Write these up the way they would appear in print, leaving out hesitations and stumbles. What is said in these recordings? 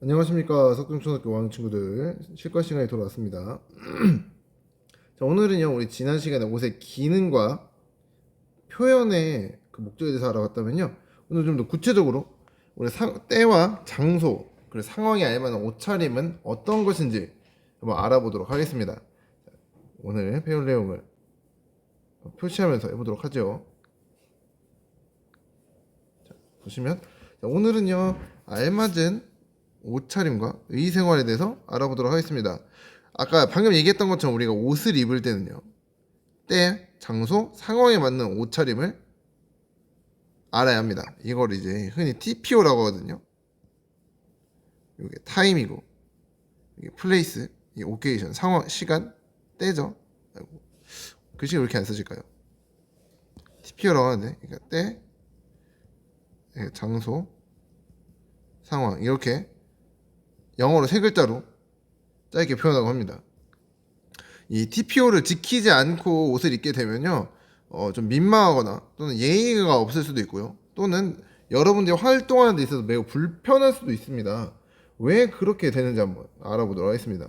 안녕하십니까. 석중초등학교 5학년 친구들, 실과 시간이 돌아왔습니다. 자, 오늘은요 우리 지난 시간에 옷의 기능과 표현의 그 목적에 대해서 알아봤다면요, 오늘 좀 더 구체적으로 우리 때와 장소 그리고 상황에 알맞은 옷차림은 어떤 것인지 한번 알아보도록 하겠습니다. 오늘 배울 내용을 표시하면서 해보도록 하죠. 자, 보시면, 자, 오늘은요 알맞은 옷차림과 의생활에 대해서 알아보도록 하겠습니다. 아까 방금 얘기했던 것처럼 우리가 옷을 입을 때는요, 때, 장소, 상황에 맞는 옷차림을 알아야 합니다. 이걸 이제 흔히 TPO라고 하거든요. 이게 타임이고, 이게 플레이스, 이게 오케이션, 상황, 시간, 때죠. 아이고, 글씨가 왜 이렇게 안 써질까요? TPO라고 하는데, 그러니까 때, 장소, 상황, 이렇게 영어로 세 글자로 짧게 표현하고 합니다. 이 TPO를 지키지 않고 옷을 입게 되면요, 좀 민망하거나 또는 예의가 없을 수도 있고요, 또는 여러분들이 활동하는 데 있어서 매우 불편할 수도 있습니다. 왜 그렇게 되는지 한번 알아보도록 하겠습니다.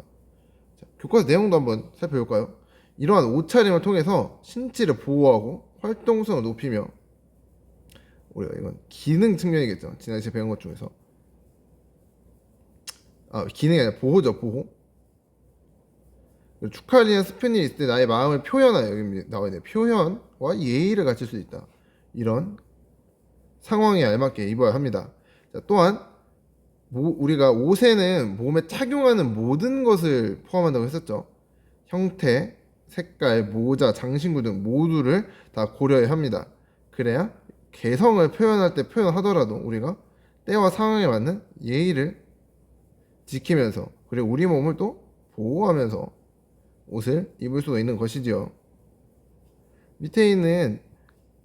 자, 교과서 내용도 한번 살펴볼까요? 이러한 옷차림을 통해서 신체를 보호하고 활동성을 높이며, 우리가 이건 기능 측면이겠죠. 지난 시간에 배운 것 중에서 기능이 아니라 보호죠, 보호. 축하리나 스페인이 있을 때 나의 마음을 표현하여, 여기 나와야 돼요. 표현과 예의를 갖출 수 있다. 이런 상황에 알맞게 입어야 합니다. 자, 또한 우리가 옷에는 몸에 착용하는 모든 것을 포함한다고 했었죠. 형태, 색깔, 모자, 장신구 등 모두를 다 고려해야 합니다. 그래야 개성을 표현할 때 표현하더라도 우리가 때와 상황에 맞는 예의를 지키면서, 그리고 우리 몸을 또 보호하면서 옷을 입을 수가 있는 것이지요. 밑에 있는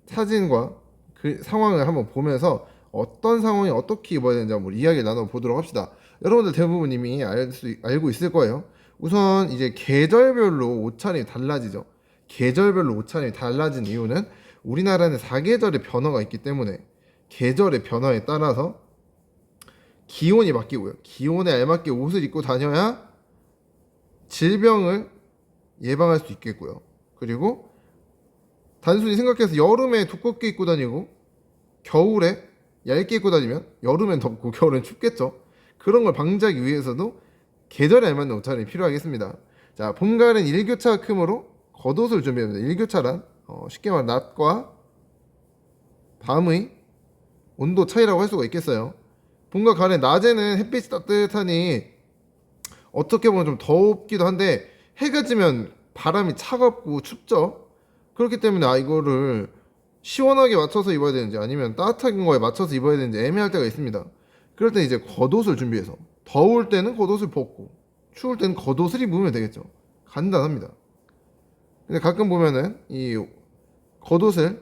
사진과 그 상황을 한번 보면서 어떤 상황에 어떻게 입어야 되는지 한번 이야기를 나눠보도록 합시다. 여러분들 대부분 이미 알고 있을 거예요. 우선 이제 계절별로 옷차림이 달라지죠. 계절별로 옷차림이 달라진 이유는 우리나라는 사계절의 변화가 있기 때문에 계절의 변화에 따라서 기온이 바뀌고요. 기온에 알맞게 옷을 입고 다녀야 질병을 예방할 수 있겠고요. 그리고 단순히 생각해서 여름에 두껍게 입고 다니고 겨울에 얇게 입고 다니면 여름엔 덥고 겨울엔 춥겠죠. 그런 걸 방지하기 위해서도 계절에 알맞는 옷차림이 필요하겠습니다. 자, 봄, 가을은 일교차가 크므로 겉옷을 준비합니다. 일교차란 쉽게 말해 낮과 밤의 온도 차이라고 할 수가 있겠어요. 봄과 가을은 낮에는 햇빛이 따뜻하니 어떻게 보면 좀 덥기도 한데, 해가 지면 바람이 차갑고 춥죠. 그렇기 때문에 이거를 시원하게 맞춰서 입어야 되는지 아니면 따뜻한 거에 맞춰서 입어야 되는지 애매할 때가 있습니다. 그럴 때 이제 겉옷을 준비해서, 더울 때는 겉옷을 벗고 추울 때는 겉옷을 입으면 되겠죠. 간단합니다. 근데 가끔 보면은 이 겉옷을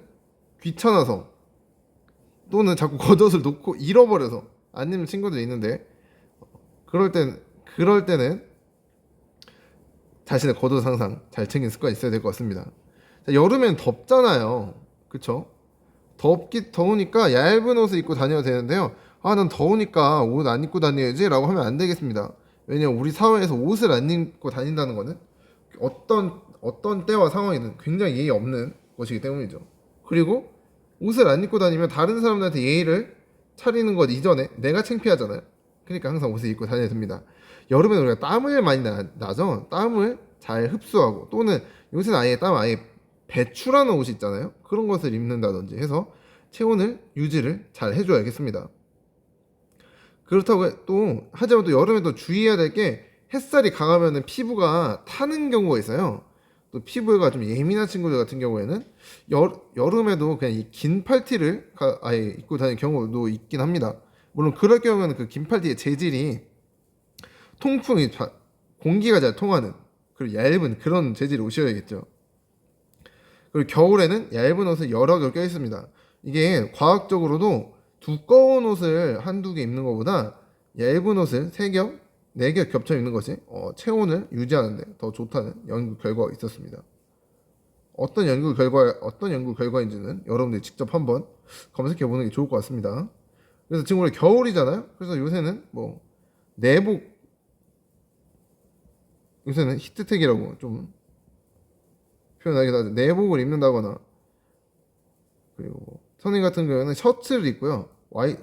귀찮아서 또는 자꾸 겉옷을 놓고 잃어버려서 안 입는 친구들이 있는데, 그럴 때는 자신의 겉옷 항상 잘 챙기는 습관이 있어야 될 것 같습니다. 자, 여름엔 덥잖아요. 그쵸? 더우니까 얇은 옷을 입고 다녀야 되는데요. 난 더우니까 옷 안 입고 다녀야지 라고 하면 안 되겠습니다. 왜냐면 우리 사회에서 옷을 안 입고 다닌다는 것은 어떤 때와 상황이든 굉장히 예의 없는 것이기 때문이죠. 그리고 옷을 안 입고 다니면 다른 사람들한테 예의를 차리는 것 이전에 내가 창피하잖아요. 그러니까 항상 옷을 입고 다녀야 됩니다. 여름에는 우리가 땀을 많이 나죠. 땀을 잘 흡수하고, 또는 요새는 아예 땀 아예 배출하는 옷이 있잖아요. 그런 것을 입는다든지 해서 체온을 유지를 잘 해줘야겠습니다. 그렇다고 하지만 또 여름에도 주의해야 될 게, 햇살이 강하면 피부가 타는 경우가 있어요. 또 피부가 좀 예민한 친구들 같은 경우에는 여름에도 그냥 이 긴 팔티를 아예 입고 다니는 경우도 있긴 합니다. 물론 그럴 경우에는 그 긴 팔티의 재질이 통풍이 공기가 잘 통하는, 그리고 얇은 그런 재질의 옷이어야겠죠. 그리고 겨울에는 얇은 옷을 여러 겹 껴있습니다. 이게 과학적으로도 두꺼운 옷을 한두 개 입는 것보다 얇은 옷을 세 겹, 네 겹 겹쳐 입는 것이 체온을 유지하는데 더 좋다는 연구 결과가 있었습니다. 어떤 연구 결과인지는 여러분들이 직접 한번 검색해 보는 게 좋을 것 같습니다. 그래서 지금 우리 겨울이잖아요. 그래서 요새는 내복, 요새는 히트텍이라고 좀 표현하기도 하죠. 내복을 입는다거나, 그리고 선생님 같은 경우에는 셔츠를 입고요.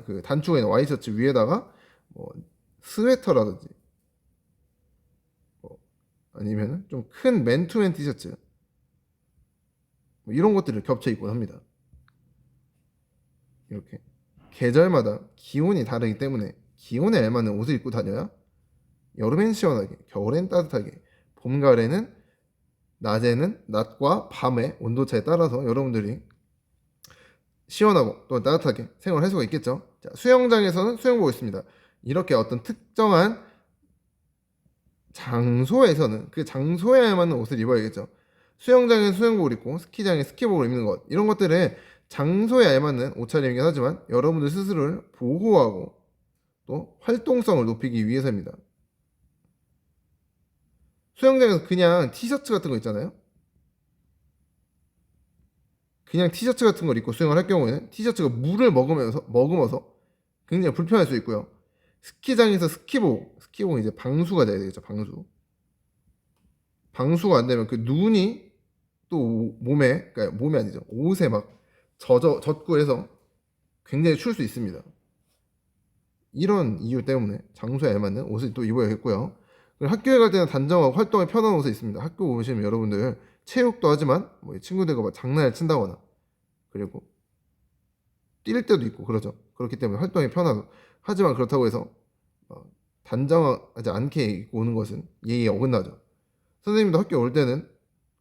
그 단추가 있는 와이셔츠 위에다가 뭐 스웨터라든지 뭐 아니면은 좀 큰 맨투맨 티셔츠 뭐 이런 것들을 겹쳐 입곤 합니다. 이렇게 계절마다 기온이 다르기 때문에 기온에 알맞는 옷을 입고 다녀야 여름엔 시원하게, 겨울엔 따뜻하게, 봄, 가을에는 낮과 밤의 온도차에 따라서 여러분들이 시원하고 또 따뜻하게 생활할 수가 있겠죠. 자, 수영장에서는 수영복을 입습니다. 이렇게 어떤 특정한 장소에서는 그 장소에 알맞는 옷을 입어야겠죠. 수영장에 수영복을 입고 스키장에 스키복을 입는 것, 이런 것들은 장소에 알맞는 옷차림이긴 하지만 여러분들 스스로를 보호하고 또 활동성을 높이기 위해서입니다. 수영장에서 그냥 티셔츠 같은 거 있잖아요. 그냥 티셔츠 같은 걸 입고 수영을 할 경우에는 티셔츠가 물을 머금어서 굉장히 불편할 수 있고요. 스키장에서 스키복은 이제 방수가 돼야 되겠죠. 방수가 안 되면 그 눈이 또 그러니까 몸이 아니죠. 옷에 막 젖고 해서 굉장히 추울 수 있습니다. 이런 이유 때문에 장소에 알맞는 옷을 또 입어야겠고요. 그리고 학교에 갈 때는 단정하고 활동에 편한 옷이 있습니다. 학교 오시면 여러분들 체육도 하지만 뭐 친구들과 막 장난을 친다거나 그리고 뛸 때도 있고 그러죠. 그렇기 때문에 활동이 편하고 하지만 그렇다고 해서 단정하지 않게 입고 오는 것은 예의에 어긋나죠. 선생님도 학교 올 때는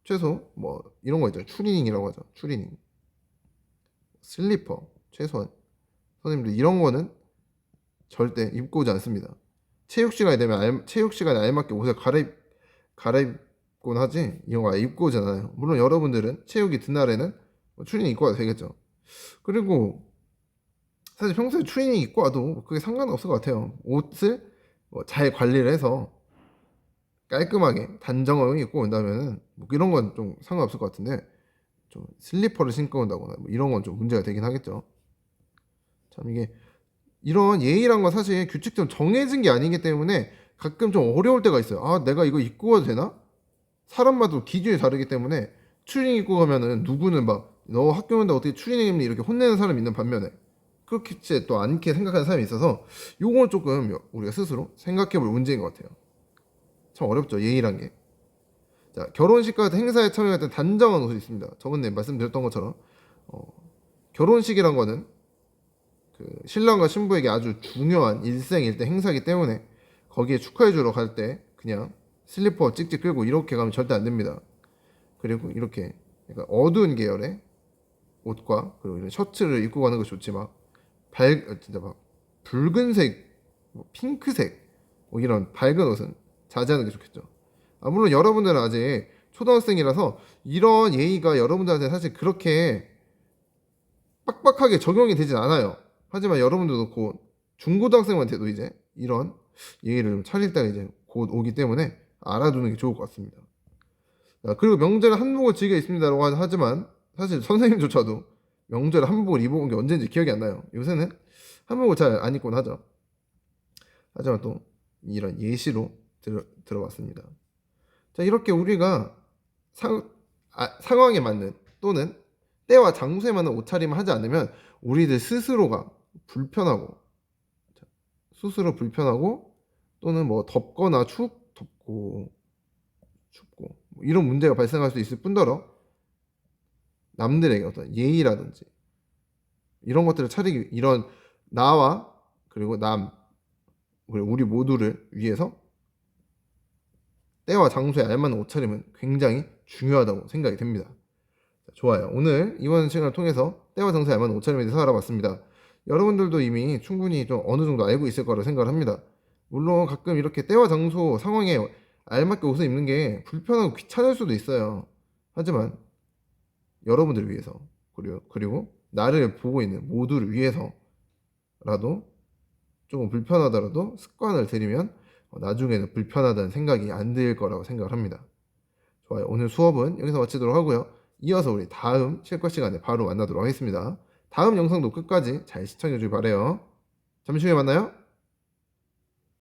최소 뭐 이런 거 있죠. 추리닝이라고 하죠. 추리닝, 슬리퍼 최소한 선생님들 이런 거는 절대 입고 오지 않습니다. 체육 시간이 되면 체육 시간에 알맞게 옷을 갈아입곤 하지 이런 거 입고 오지 않아요. 물론 여러분들은 체육이 드날에는 뭐 추리닝 입고 와도 되겠죠. 그리고 사실 평소에 추리닝 입고 와도 그게 상관없을 것 같아요. 옷을 뭐잘 관리를 해서 깔끔하게 단정하게 입고 온다면은 뭐 이런 건 좀 상관없을 것 같은데 좀 슬리퍼를 신고 온다거나 뭐 이런 건 좀 문제가 되긴 하겠죠. 참 이게 이런 예의란 건 사실 규칙처럼 정해진 게 아니기 때문에 가끔 좀 어려울 때가 있어요. 아, 내가 이거 입고 가도 되나? 사람마다 기준이 다르기 때문에 추리닝 입고 가면은 누구는 막 너 학교 온다 어떻게 추리닝 입니 이렇게 혼내는 사람이 있는 반면에 그렇게 또 않게 생각하는 사람이 있어서 요건 조금 우리가 스스로 생각해 볼 문제인 것 같아요. 참 어렵죠, 예의란 게. 자, 결혼식 같은 행사에 참여할 때 단정한 옷이 있습니다. 저번에 말씀드렸던 것처럼 결혼식이란 거는 그 신랑과 신부에게 아주 중요한 일생일대 행사이기 때문에 거기에 축하해 주러 갈 때 그냥 슬리퍼 찍찍 끌고 이렇게 가면 절대 안 됩니다. 그리고 이렇게 약간 어두운 계열의 옷과 그리고 이런 셔츠를 입고 가는 것이 좋지 진짜 막 붉은색, 뭐 핑크색 뭐 이런 밝은 옷은 자제하는 게 좋겠죠. 물론 여러분들은 아직 초등학생이라서 이런 예의가 여러분들한테 사실 그렇게 빡빡하게 적용이 되진 않아요. 하지만 여러분들도 곧 중고등학생한테도 이제 이런 예의를 좀 차릴 때가 이제 곧 오기 때문에 알아두는 게 좋을 것 같습니다. 그리고 명절에 한복을 즐겨 입습니다라고 하지만 사실 선생님조차도 명절에 한복을 입어본 게 언제인지 기억이 안 나요. 요새는 한복을 잘 안 입곤 하죠. 하지만 또 이런 예시로 들어봤습니다. 자, 이렇게 우리가 상황에 맞는 또는 때와 장소에 맞는 옷차림을 하지 않으면 우리들 스스로가 불편하고 또는 뭐 덥거나 춥고 춥고 뭐 이런 문제가 발생할 수 있을 뿐더러 남들에게 어떤 예의라든지 이런 것들을 차리기 이런 나와 그리고 우리 모두를 위해서 때와 장소에 알맞는 옷차림은 굉장히 중요하다고 생각이 됩니다. 좋아요. 오늘 이번 시간을 통해서 때와 장소에 알맞는 옷차림에 대해서 알아봤습니다. 여러분들도 이미 충분히 좀 어느 정도 알고 있을 거라 생각을 합니다. 물론 가끔 이렇게 때와 장소 상황에 알맞게 옷을 입는 게 불편하고 귀찮을 수도 있어요. 하지만 여러분들을 위해서 그리고 나를 보고 있는 모두를 위해서라도 조금 불편하더라도 습관을 들이면 나중에는 불편하다는 생각이 안 들 거라고 생각을 합니다. 좋아요. 오늘 수업은 여기서 마치도록 하고요. 이어서 우리 다음 실과 시간에 바로 만나도록 하겠습니다. 다음 영상도 끝까지 잘 시청해 주길 바라요. 잠시 후에 만나요.